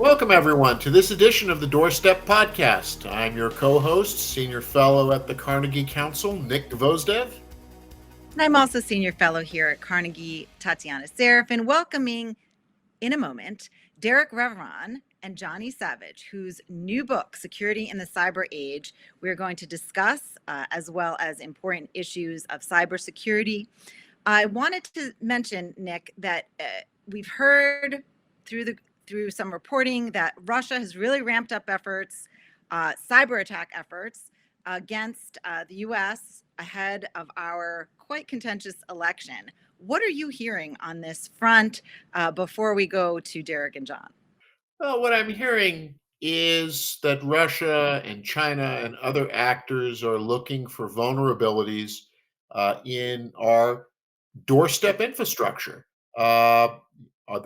Welcome, everyone, to this edition of the Doorstep podcast. I'm your co-host, Senior Fellow at the Carnegie Council, Nick Gvosdev. And I'm also Senior Fellow here at Carnegie, Tatiana Serafin, welcoming in a moment Derek Reveron and Johnny Savage, whose new book, Security in the Cyber Age, we're going to discuss, as well as important issues of cybersecurity. I wanted to mention, Nick, that we've heard through some reporting that Russia has really ramped up efforts, cyber attack efforts against the U.S. ahead of our quite contentious election. What are you hearing on this front before we go to Derek and John? Well, what I'm hearing is that Russia and China and other actors are looking for vulnerabilities in our doorstep infrastructure, the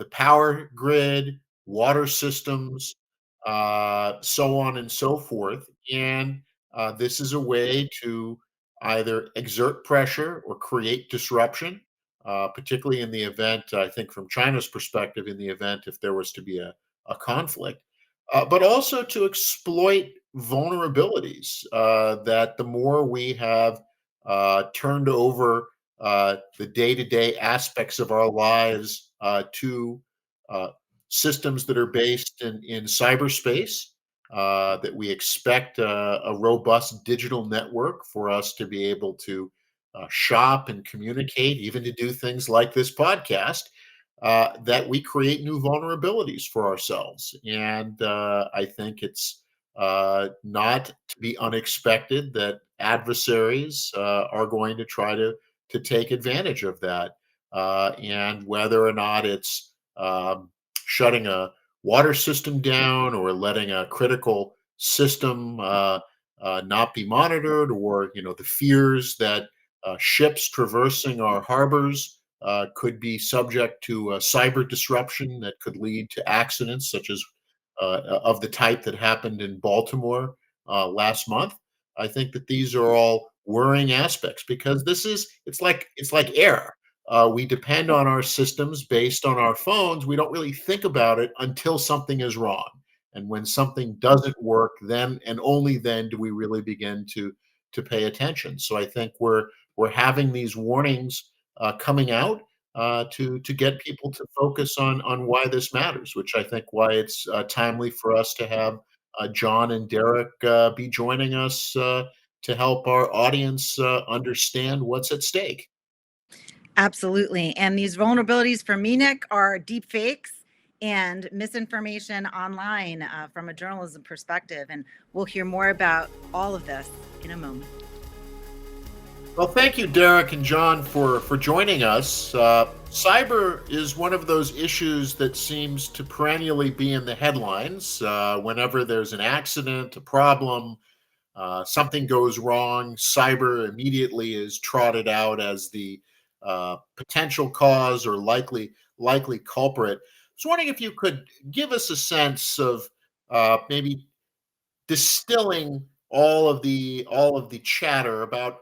power grid, water systems, so on and so forth. And this is a way to either exert pressure or create disruption, particularly in the event, I think, from China's perspective, in the event if there was to be a conflict, but also to exploit vulnerabilities that the more we have turned over the day-to-day aspects of our lives to uh, systems that are based in cyberspace, that we expect a robust digital network for us to be able to shop and communicate, even to do things like this podcast, that we create new vulnerabilities for ourselves. And I think it's not to be unexpected that adversaries are going to try to take advantage of that. And whether or not it's shutting a water system down or letting a critical system not be monitored, or the fears that ships traversing our harbors could be subject to cyber disruption that could lead to accidents such as of the type that happened in Baltimore last month. I think that these are all worrying aspects because it's like air. We depend on our systems based on our phones. We don't really think about it until something is wrong. And when something doesn't work, then and only then do we really begin to pay attention. So I think we're having these warnings coming out to get people to focus on why this matters, which I think why it's timely for us to have John and Derek be joining us to help our audience understand what's at stake. Absolutely. And these vulnerabilities for me, Nick, are deep fakes and misinformation online from a journalism perspective. And we'll hear more about all of this in a moment. Well, thank you, Derek and John, for joining us. Cyber is one of those issues that seems to perennially be in the headlines. Whenever there's an accident, a problem, something goes wrong, cyber immediately is trotted out as the potential cause or likely culprit. I was wondering if you could give us a sense of maybe distilling all of the chatter about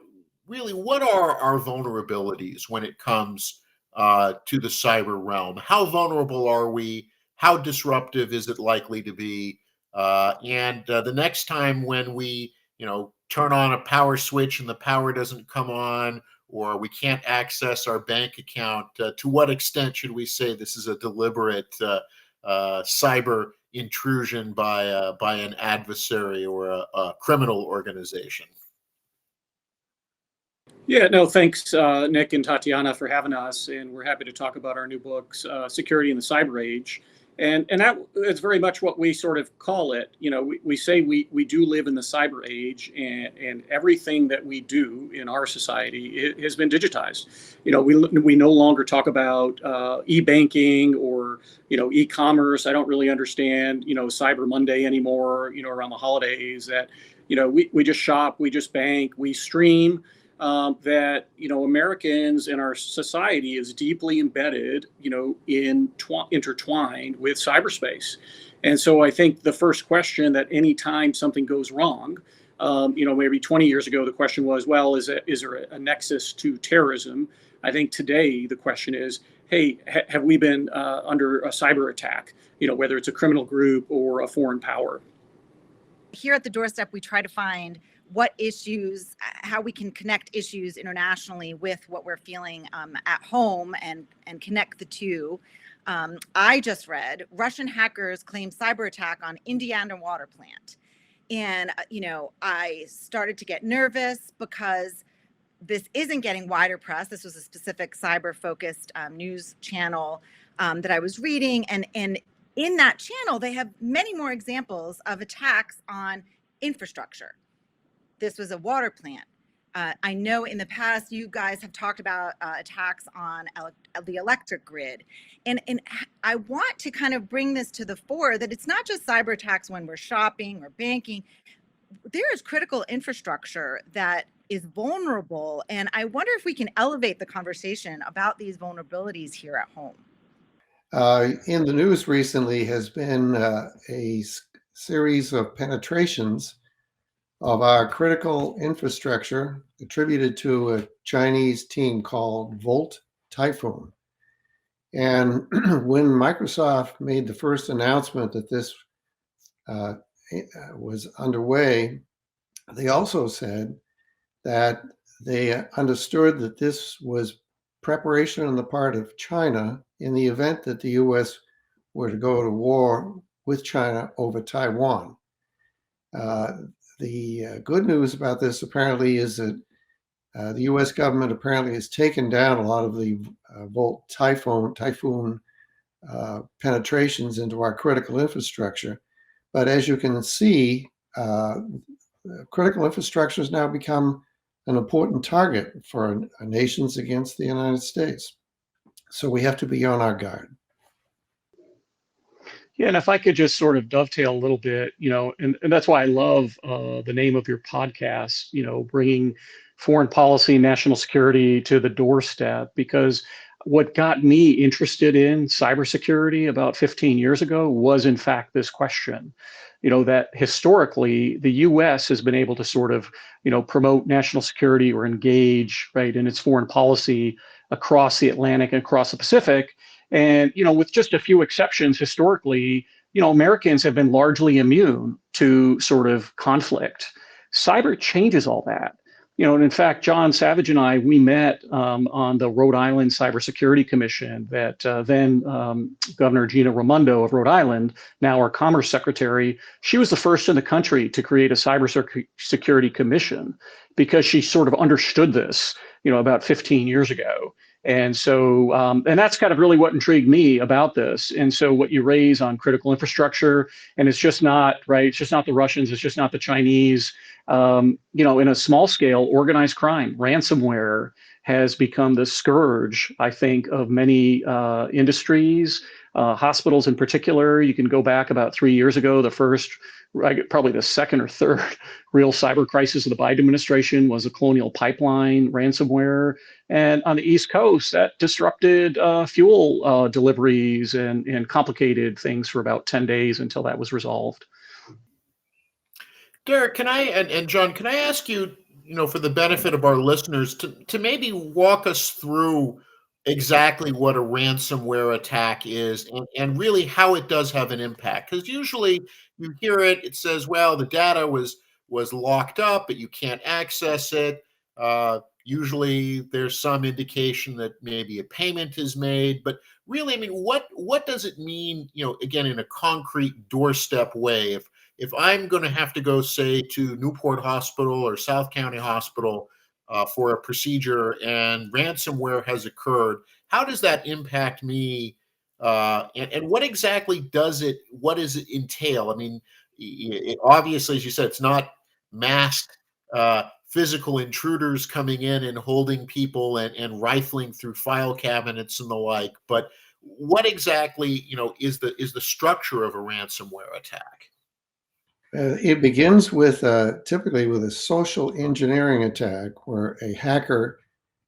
really what are our vulnerabilities when it comes to the cyber realm. How vulnerable are we? How disruptive is it likely to be? And the next time when we turn on a power switch and the power doesn't come on, or we can't access our bank account, to what extent should we say this is a deliberate cyber intrusion by an adversary or a criminal organization? Yeah, no, thanks, Nick and Tatiana, for having us, and we're happy to talk about our new books, Security in the Cyber Age. And that is very much what we sort of call it. We say we do live in the cyber age, and everything that we do in our society has been digitized. We no longer talk about e-banking or e-commerce. I don't really understand Cyber Monday anymore. Around the holidays, that we just shop, we just bank, we stream. That Americans in our society is deeply embedded, intertwined with cyberspace. And so I think the first question that anytime something goes wrong, maybe 20 years ago, the question was, well, is there a nexus to terrorism? I think today the question is, hey, have we been under a cyber attack? Whether it's a criminal group or a foreign power. Here at the Doorstep, we try to find what issues, how we can connect issues internationally with what we're feeling at home and connect the two. I just read Russian hackers claim cyber attack on Indiana water plant. And, I started to get nervous because this isn't getting wider press. This was a specific cyber focused news channel that I was reading. And in that channel, they have many more examples of attacks on infrastructure. This was a water plant. I know in the past you guys have talked about attacks on the electric grid. And I want to kind of bring this to the fore that it's not just cyber attacks when we're shopping or banking. There is critical infrastructure that is vulnerable. And I wonder if we can elevate the conversation about these vulnerabilities here at home. In the news recently has been a series of penetrations of our critical infrastructure attributed to a Chinese team called Volt Typhoon. And when Microsoft made the first announcement that this was underway, they also said that they understood that this was preparation on the part of China in the event that the U.S. were to go to war with China over Taiwan. The good news about this apparently is that the U.S. government apparently has taken down a lot of the Volt Typhoon penetrations into our critical infrastructure. But as you can see, critical infrastructure has now become an important target for nations against the United States. So we have to be on our guard. Yeah, and if I could just sort of dovetail a little bit, and that's why I love the name of your podcast, bringing foreign policy, national security to the doorstep, because what got me interested in cybersecurity about 15 years ago was, in fact, this question. That historically the U.S. has been able to sort of, promote national security or engage, right, in its foreign policy across the Atlantic and across the Pacific. And, with just a few exceptions historically, Americans have been largely immune to sort of conflict. Cyber changes all that. And in fact, John Savage and I, we met on the Rhode Island Cybersecurity Commission that then Governor Gina Raimondo of Rhode Island, now our Commerce Secretary, she was the first in the country to create a cybersecurity commission because she sort of understood this, about 15 years ago. And so, and that's kind of really what intrigued me about this. And so what you raise on critical infrastructure, and it's just not, right, it's just not the Russians, it's just not the Chinese, in a small scale, organized crime, ransomware has become the scourge, I think, of many industries, hospitals in particular. You can go back about 3 years ago, the first, probably the second or third real cyber crisis of the Biden administration was a Colonial Pipeline ransomware. And on the East Coast, that disrupted fuel deliveries and complicated things for about 10 days until that was resolved. Derek, can I and John, can I ask you, for the benefit of our listeners, to maybe walk us through exactly what a ransomware attack is and really how it does have an impact? Because usually you hear it, it says, well, the data was locked up, but you can't access it. Usually there's some indication that maybe a payment is made, but really, I mean, what does it mean, again, in a concrete doorstep way? If I'm going to have to go, say, to Newport Hospital or South County Hospital for a procedure and ransomware has occurred, how does that impact me? And what exactly does it entail? I mean, obviously, as you said, it's not masked physical intruders coming in and holding people and rifling through file cabinets and the like. But what exactly, is the structure of a ransomware attack? It begins with typically with a social engineering attack where a hacker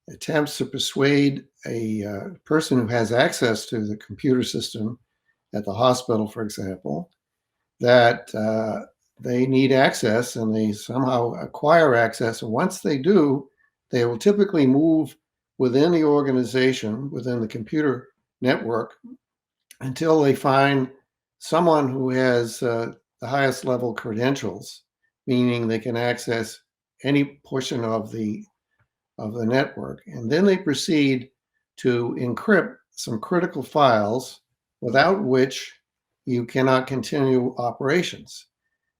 attempts to persuade a person who has access to the computer system at the hospital, for example, that they need access, and they somehow acquire access. And once they do, they will typically move within the organization, within the computer network until they find someone who has the highest level credentials, meaning they can access any portion of the network. And then they proceed to encrypt some critical files without which you cannot continue operations.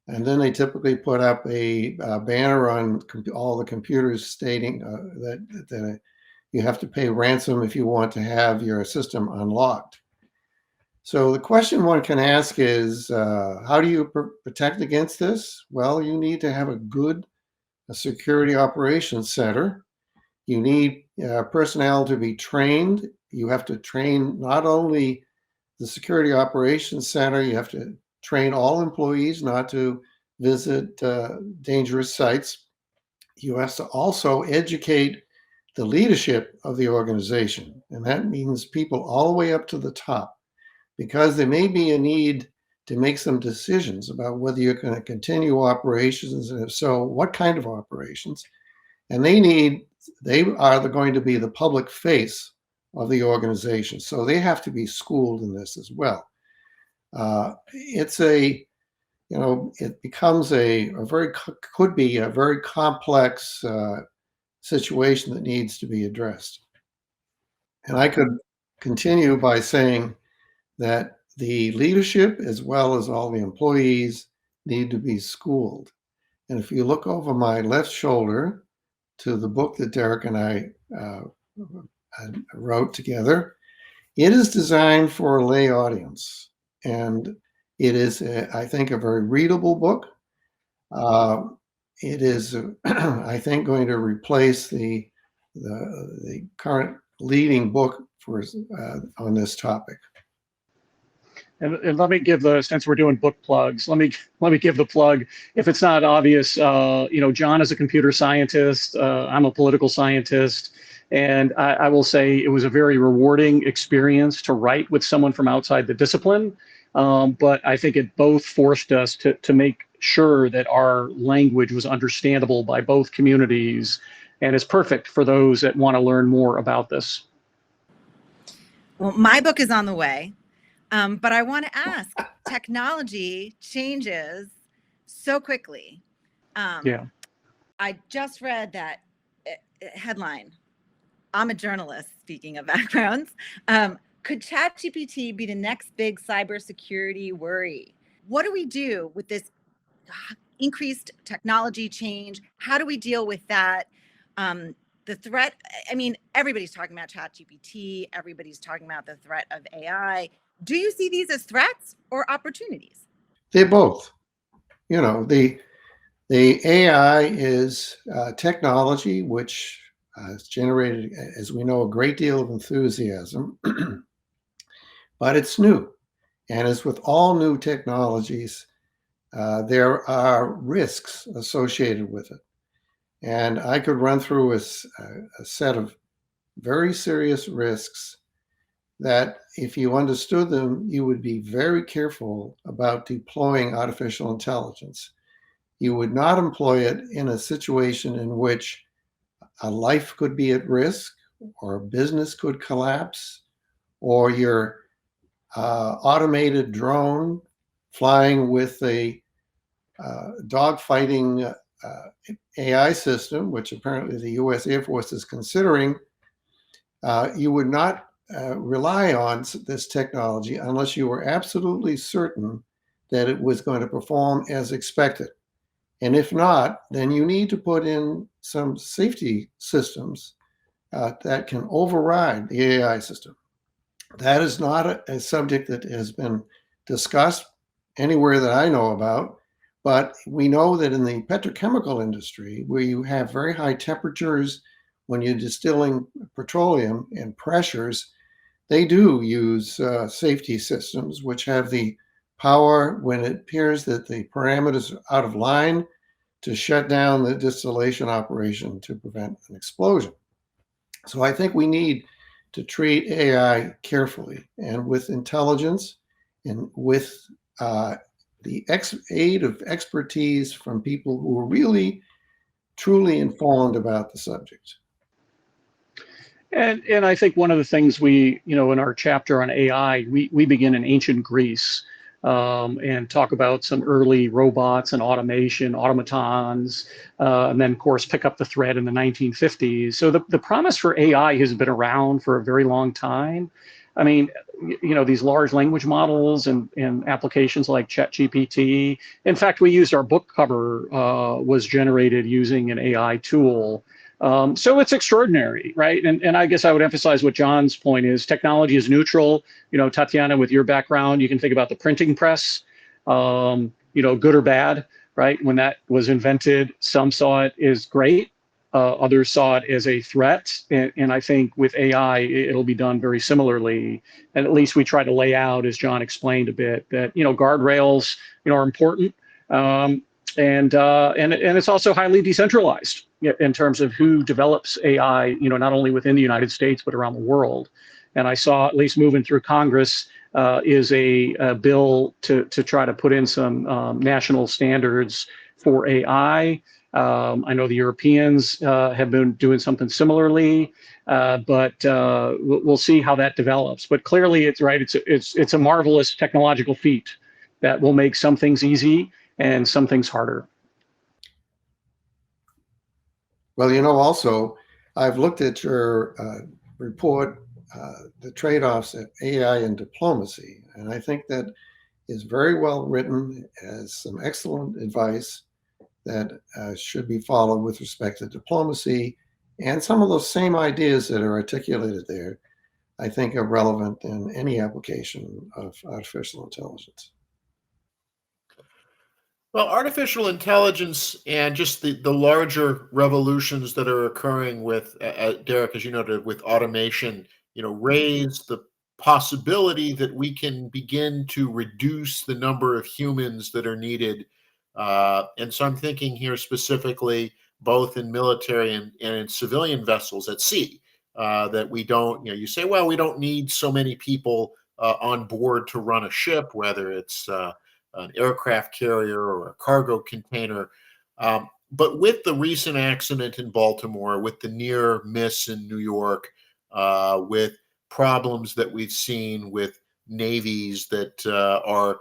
And then they typically put up a banner on all the computers stating that you have to pay ransom if you want to have your system unlocked. So the question one can ask is, how do you protect against this? Well, you need to have a security operations center. You need personnel to be trained. You have to train not only the security operations center, you have to train all employees not to visit dangerous sites. You have to also educate the leadership of the organization. And that means people all the way up to the top, because there may be a need to make some decisions about whether you're going to continue operations, and if so, what kind of operations. And they are going to be the public face of the organization. So they have to be schooled in this as well. It becomes could be a very complex situation that needs to be addressed. And I could continue by saying that the leadership, as well as all the employees, need to be schooled. And if you look over my left shoulder to the book that Derek and I wrote together, it is designed for a lay audience. And it is, I think, a very readable book. It is, I think, going to replace the current leading book on this topic. And let me give since we're doing book plugs, let me give the plug. If it's not obvious, John is a computer scientist. I'm a political scientist. And I will say it was a very rewarding experience to write with someone from outside the discipline. But I think it both forced us to make sure that our language was understandable by both communities and is perfect for those that want to learn more about this. Well, my book is on the way. But I want to ask, technology changes so quickly. Yeah. I just read that headline. I'm a journalist, speaking of backgrounds. Could ChatGPT be the next big cybersecurity worry? What do we do with this increased technology change? How do we deal with that? The threat, I mean, everybody's talking about ChatGPT. Everybody's talking about the threat of AI. Do you see these as threats or opportunities? They're both. The AI is technology which has generated, as we know, a great deal of enthusiasm, but it's new. And as with all new technologies, there are risks associated with it. And I could run through a set of very serious risks that if you understood them, you would be very careful about deploying artificial intelligence. You would not employ it in a situation in which a life could be at risk, or a business could collapse, or your automated drone flying with a dogfighting AI system, which apparently the US Air Force is considering. You would not rely on this technology unless you were absolutely certain that it was going to perform as expected. And if not, then you need to put in some safety systems that can override the AI system. That is not a subject that has been discussed anywhere that I know about, but we know that in the petrochemical industry, where you have very high temperatures when you're distilling petroleum and pressures, they do use safety systems which have the power, when it appears that the parameters are out of line, to shut down the distillation operation to prevent an explosion. So I think we need to treat AI carefully and with intelligence, and with the aid of expertise from people who are really, truly informed about the subject. And I think one of the things we, in our chapter on AI, we begin in ancient Greece, and talk about some early robots and automation, automatons, and then, of course, pick up the thread in the 1950s. So the promise for AI has been around for a very long time. I mean, these large language models and applications like ChatGPT. In fact, we used our book cover was generated using an AI tool. So it's extraordinary, right? And I guess I would emphasize what John's point is: technology is neutral. Tatiana, with your background, you can think about the printing press, good or bad, right? When that was invented, some saw it as great, others saw it as a threat. And I think with AI, it'll be done very similarly. And at least we try to lay out, as John explained a bit, that, guardrails, are important. And it's also highly decentralized in terms of who develops AI, not only within the United States, but around the world. And I saw, at least moving through Congress, is a bill to try to put in some national standards for AI. I know the Europeans have been doing something similarly, but we'll see how that develops. But clearly, it's right. It's a marvelous technological feat that will make some things easy and some things harder. Well, also, I've looked at your report, the trade-offs of AI and diplomacy, and I think that is very well written, has some excellent advice that should be followed with respect to diplomacy, and some of those same ideas that are articulated there, I think, are relevant in any application of artificial intelligence. Well, artificial intelligence and just the larger revolutions that are occurring with, Derek, as you noted, with automation, raise the possibility that we can begin to reduce the number of humans that are needed. And so I'm thinking here specifically both in military and in civilian vessels at sea, that we don't, you say, well, we don't need so many people on board to run a ship, whether it's an aircraft carrier or a cargo container. But with the recent accident in Baltimore, with the near miss in New York, with problems that we've seen with navies that are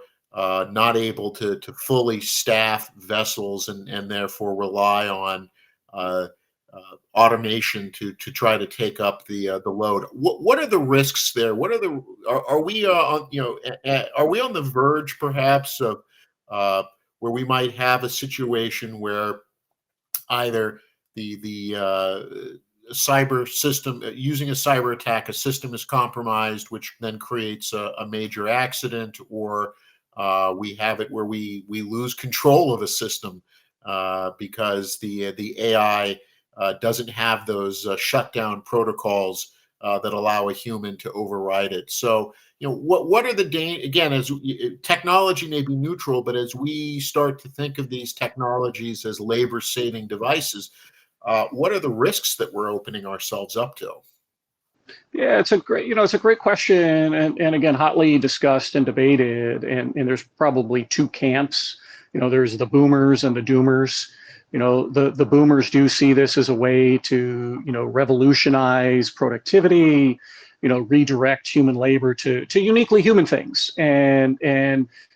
not able to fully staff vessels and therefore rely on automation to try to take up the load. What are the risks there? What are the are we on are we on the verge perhaps of where we might have a situation where either the cyber system, using a cyber attack, a system is compromised, which then creates a major accident, or we have it where we lose control of a system because the AI doesn't have those shutdown protocols that allow a human to override it. So, what are the again, as technology may be neutral, but as we start to think of these technologies as labor-saving devices, what are the risks that we're opening ourselves up to? Yeah, it's a great question, and again, hotly discussed and debated, and there's probably two camps. There's the boomers and the doomers. The boomers do see this as a way to, revolutionize productivity, redirect human labor to uniquely human things, and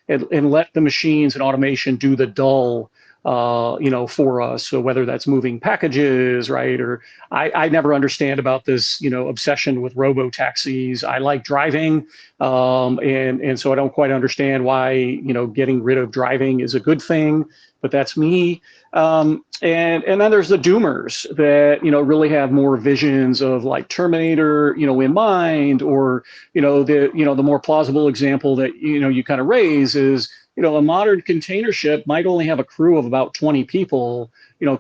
let the machines and automation do the dull, for us. So whether that's moving packages, right? Or I never understand about this, obsession with robo taxis. I like driving, and so I don't quite understand why, getting rid of driving is a good thing. But that's me. And then there's the doomers that, really have more visions of like Terminator, in mind, or, the more plausible example that, you kind of raise is, a modern container ship might only have a crew of about 20 people,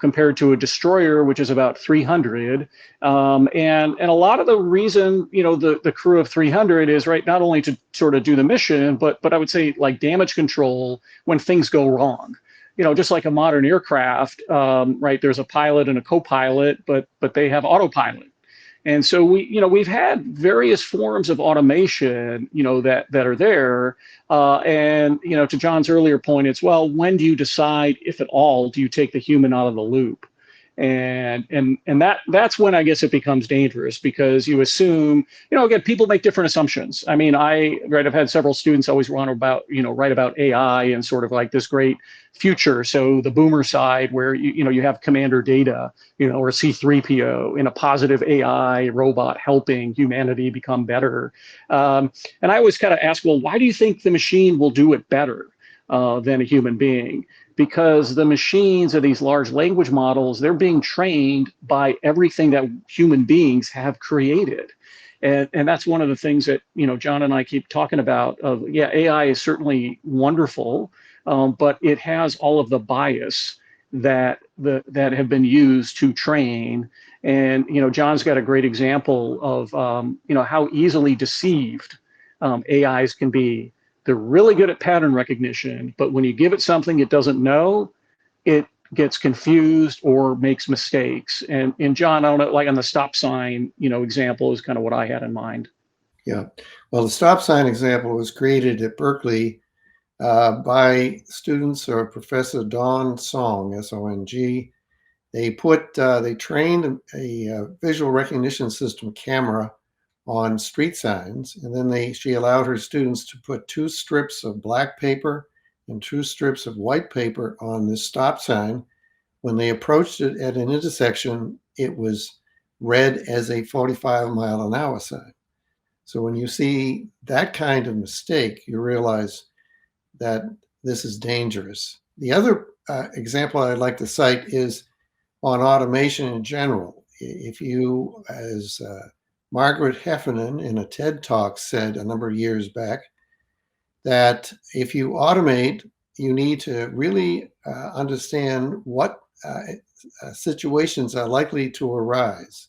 compared to a destroyer, which is about 300. And a lot of the reason, the crew of 300 is right, not only to sort of do the mission, but I would say like damage control when things go wrong. Just like a modern aircraft, right? There's a pilot and a co-pilot, but they have autopilot. And so we've had various forms of automation, that are there. And to John's earlier point, it's, well, when do you decide, if at all, do you take the human out of the loop? And that's when I guess it becomes dangerous, because you assume, again, people make different assumptions. I mean, I've had several students always want to write about AI and sort of like this great future. So the boomer side, where you have commander data, or C3PO in a positive AI robot helping humanity become better. And I always kind of ask, well, why do you think the machine will do it better than a human being? Because the machines of these large language models, they're being trained by everything that human beings have created. And that's one of the things that, John and I keep talking about of, yeah, AI is certainly wonderful, but it has all of the bias that have been used to train. And, John's got a great example of, how easily deceived AIs can be. They're really good at pattern recognition, but when you give it something it doesn't know, it gets confused or makes mistakes. And John, I don't know, like on the stop sign, example is kind of what I had in mind. Yeah. Well, the stop sign example was created at Berkeley by students or Professor Dawn Song, S-O-N-G. They trained a visual recognition system camera on street signs, and then she allowed her students to put 2 strips of black paper and 2 strips of white paper on this stop sign. When they approached it at an intersection, it was read as a 45-mile-an-hour sign. So when you see that kind of mistake, you realize that this is dangerous. The other example I'd like to cite is on automation in general. If you, as Margaret Heffernan in a TED Talk said a number of years back, that if you automate, you need to really understand what situations are likely to arise.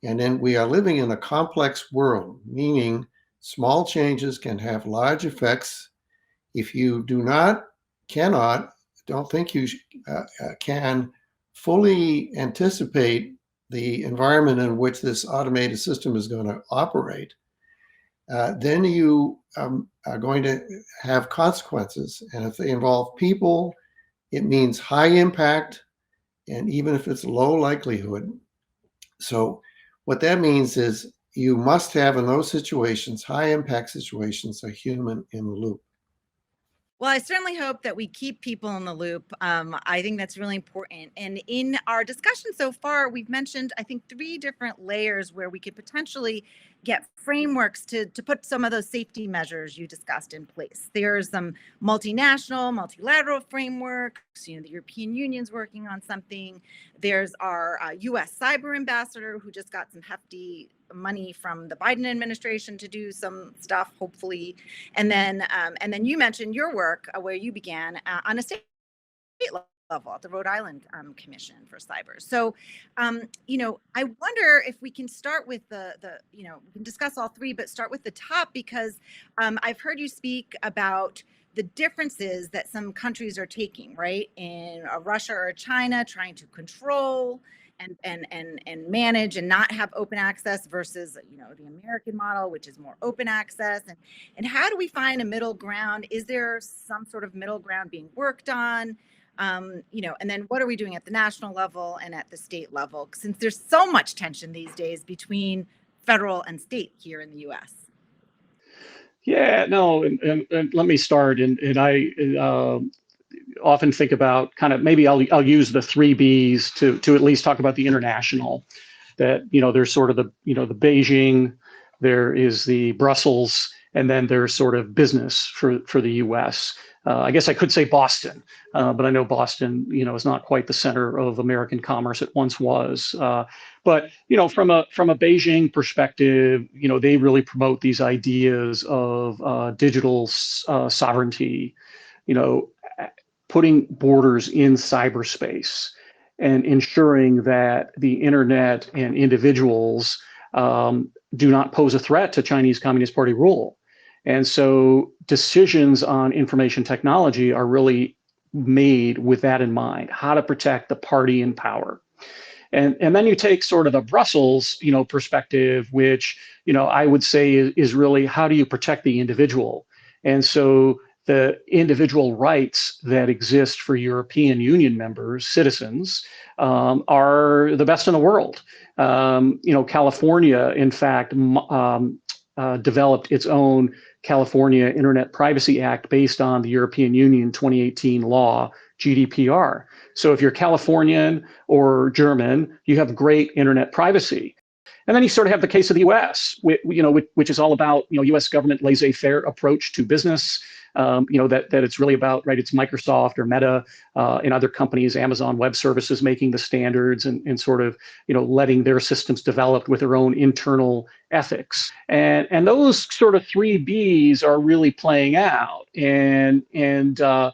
And then we are living in a complex world, meaning small changes can have large effects. If you don't think you can fully anticipate the environment in which this automated system is going to operate, then you are going to have consequences. And if they involve people, it means high impact, and even if it's low likelihood. So what that means is you must have, in those situations, high impact situations, a human in the loop. Well, I certainly hope that we keep people in the loop. I think that's really important. And in our discussion so far, we've mentioned, I think, 3 different layers where we could potentially get frameworks to put some of those safety measures you discussed in place. There's some multinational, multilateral frameworks. The European Union's working on something. There's our U.S. cyber ambassador, who just got some hefty money from the Biden administration to do some stuff, hopefully. And then you mentioned your work where you began on a state level at the Rhode Island Commission for Cyber. So, I wonder if we can start with we can discuss all 3, but start with the top, because I've heard you speak about the differences that some countries are taking, right? In Russia or China, trying to control and manage and not have open access versus, the American model, which is more open access. And how do we find a middle ground? Is there some sort of middle ground being worked on? And then what are we doing at the national level and at the state level, since there's so much tension these days between federal and state here in the U.S.? Yeah, no, and let me start. And I often think about kind of, maybe I'll use the 3 Bs to at least talk about the international. That there's sort of the Beijing, there is the Brussels, and then there's sort of business for the U.S. I guess I could say Boston, but I know Boston, is not quite the center of American commerce it once was. But from a Beijing perspective, they really promote these ideas of digital sovereignty, putting borders in cyberspace and ensuring that the internet and individuals do not pose a threat to Chinese Communist Party rule. And so decisions on information technology are really made with that in mind, how to protect the party in power. And then you take sort of the Brussels, perspective, which, I would say is really, how do you protect the individual? And so the individual rights that exist for European Union members, citizens, are the best in the world. California, in fact, developed its own California Internet Privacy Act based on the European Union 2018 law, GDPR. So if you're Californian or German, you have great internet privacy. And then you sort of have the case of the U.S., which is all about U.S. government laissez-faire approach to business. That it's really about, right, it's Microsoft or Meta and other companies, Amazon Web Services, making the standards and sort of letting their systems develop with their own internal ethics. And those sort of three Bs are really playing out. And I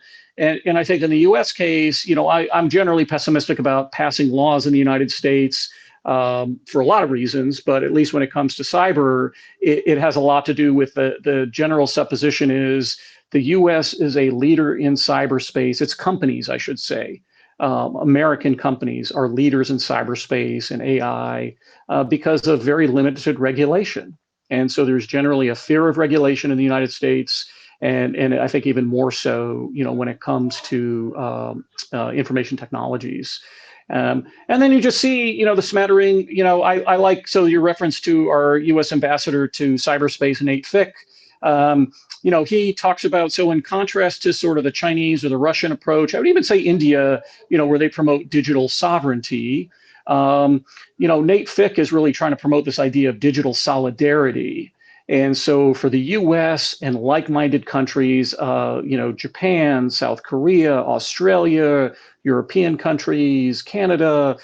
think in the U.S. case, I'm generally pessimistic about passing laws in the United States for a lot of reasons, but at least when it comes to cyber, it has a lot to do with the general supposition is the U.S. is a leader in cyberspace. It's companies, I should say. American companies are leaders in cyberspace and AI because of very limited regulation. And so there's generally a fear of regulation in the United States. And I think even more so, when it comes to information technologies. And then you just see, the smattering, I like, so your reference to our U.S. ambassador to cyberspace, Nate Fick, he talks about, so in contrast to sort of the Chinese or the Russian approach, I would even say India, where they promote digital sovereignty, Nate Fick is really trying to promote this idea of digital solidarity. And so for the U.S. and like-minded countries, Japan, South Korea, Australia, European countries, Canada,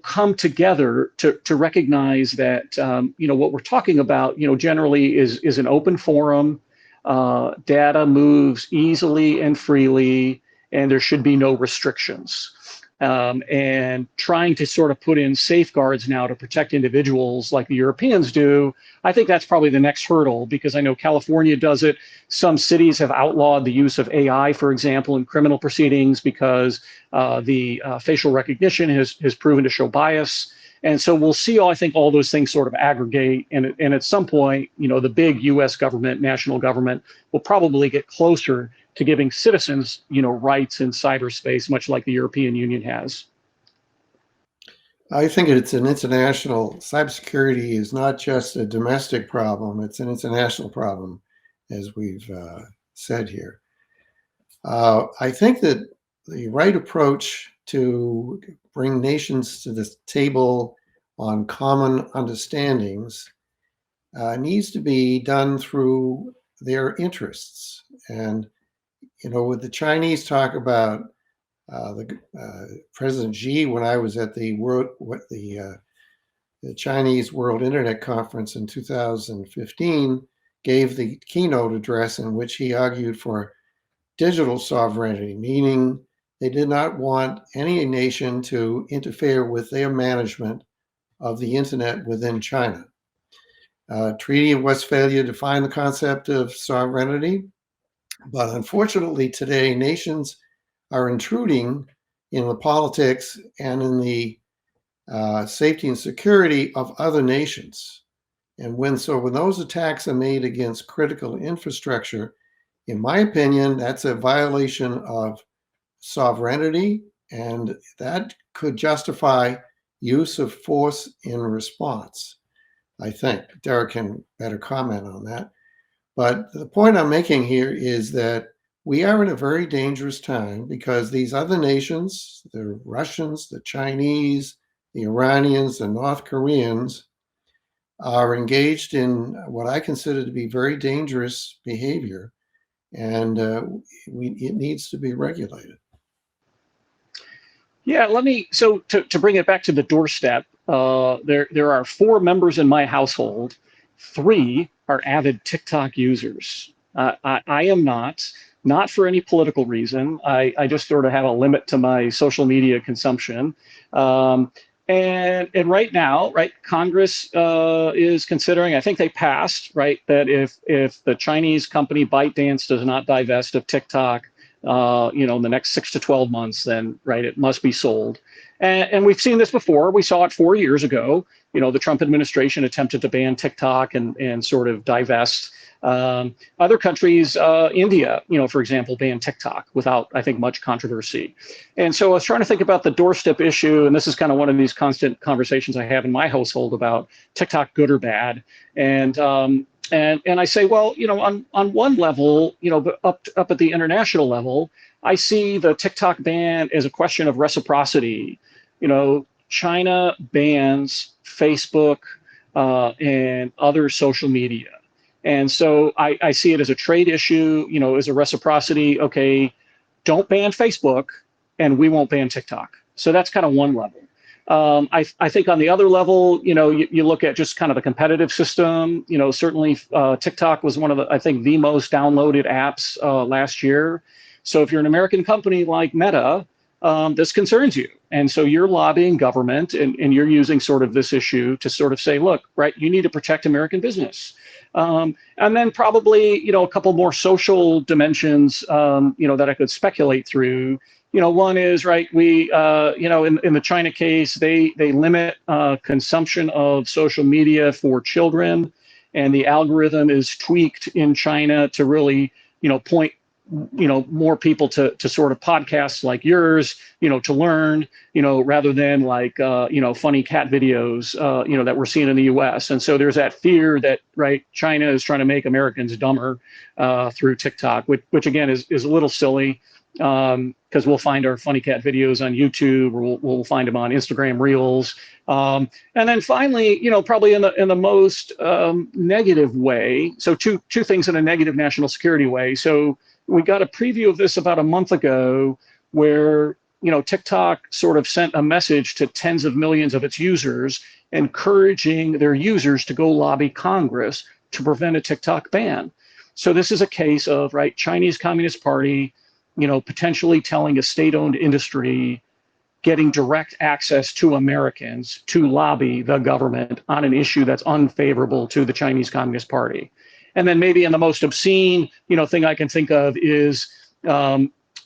come together to recognize that, what we're talking about, generally is an open forum. Data moves easily and freely, and there should be no restrictions. And trying to sort of put in safeguards now to protect individuals like the Europeans do, I think that's probably the next hurdle, because I know California does it. Some cities have outlawed the use of AI, for example, in criminal proceedings because the facial recognition has proven to show bias. And so we'll see, I think, all those things sort of aggregate. And at some point, the big U.S. government, national government, will probably get closer to giving citizens, rights in cyberspace, much like the European Union has. I think it's an international, cybersecurity is not just a domestic problem, it's an international problem, as we've said here. I think that the right approach to bring nations to the table on common understandings needs to be done through their interests. And with the Chinese talk about President Xi, when I was at the Chinese World Internet Conference in 2015, gave the keynote address in which he argued for digital sovereignty, meaning they did not want any nation to interfere with their management of the internet within China. Treaty of Westphalia defined the concept of sovereignty. But unfortunately, today, nations are intruding in the politics and in the safety and security of other nations. And when those attacks are made against critical infrastructure, in my opinion, that's a violation of sovereignty, and that could justify use of force in response. I think Derek can better comment on that. But the point I'm making here is that we are in a very dangerous time because these other nations, the Russians, the Chinese, the Iranians, the North Koreans, are engaged in what I consider to be very dangerous behavior, and it needs to be regulated. Yeah, so to bring it back to the doorstep, there are 4 members in my household. 3 are avid TikTok users. I am not for any political reason. I just sort of have a limit to my social media consumption. And right now, right, Congress is considering, I think they passed, right, that if the Chinese company ByteDance does not divest of TikTok, in the next 6 to 12 months, then right, it must be sold. And we've seen this before. We saw it 4 years ago. The Trump administration attempted to ban TikTok and sort of divest. Other countries, India, for example, banned TikTok without, I think, much controversy. And so I was trying to think about the doorstep issue, and this is kind of one of these constant conversations I have in my household about TikTok, good or bad. And I say, well, on one level, but up at the international level, I see the TikTok ban as a question of reciprocity. China bans Facebook and other social media. And so I see it as a trade issue, as a reciprocity. Okay, don't ban Facebook and we won't ban TikTok. So that's kind of one level. I think on the other level, you look at just kind of the competitive system. Certainly TikTok was one of I think the most downloaded apps last year. So if you're an American company like Meta, this concerns you. And so you're lobbying government and you're using sort of this issue to sort of say, look, right, you need to protect American business. And then probably, a couple more social dimensions, that I could speculate through. One is, right, we, in the China case, they limit consumption of social media for children, and the algorithm is tweaked in China to really, point more people to sort of podcasts like yours, to learn, rather than like, funny cat videos, that we're seeing in the US. And so there's that fear that, right, China is trying to make Americans dumber through TikTok, which again is a little silly, because we'll find our funny cat videos on YouTube, or we'll find them on Instagram Reels. And then finally, probably in the most negative way. So two things in a negative national security way. So we got a preview of this about a month ago where, TikTok sort of sent a message to tens of millions of its users, encouraging their users to go lobby Congress to prevent a TikTok ban. So this is a case of, right, Chinese Communist Party, potentially telling a state-owned industry, getting direct access to Americans to lobby the government on an issue that's unfavorable to the Chinese Communist Party. And then maybe in the most obscene, thing I can think of is,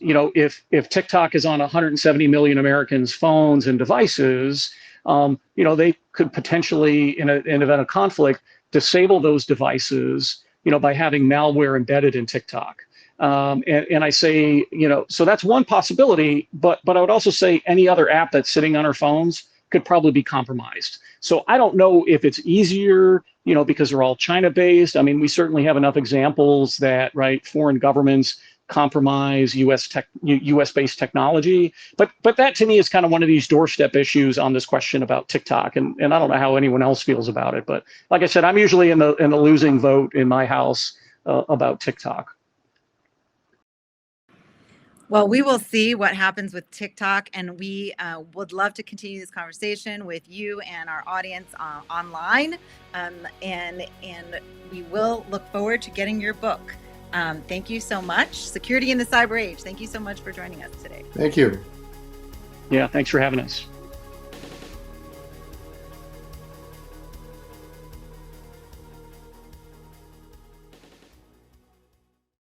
if TikTok is on 170 million Americans' phones and devices, they could potentially, in an event of conflict, disable those devices, by having malware embedded in TikTok. And I say, so that's one possibility, but I would also say any other app that's sitting on our phones could probably be compromised. So I don't know if it's easier, because they're all China-based. I mean, we certainly have enough examples that, right, foreign governments compromise U.S.-based technology. But that to me is kind of one of these doorstep issues on this question about TikTok. And I don't know how anyone else feels about it. But like I said, I'm usually in the losing vote in my house about TikTok. Well, we will see what happens with TikTok, and we would love to continue this conversation with you and our audience online. And we will look forward to getting your book. Thank you so much. Security in the Cyber Age. Thank you so much for joining us today. Thank you. Yeah, thanks for having us.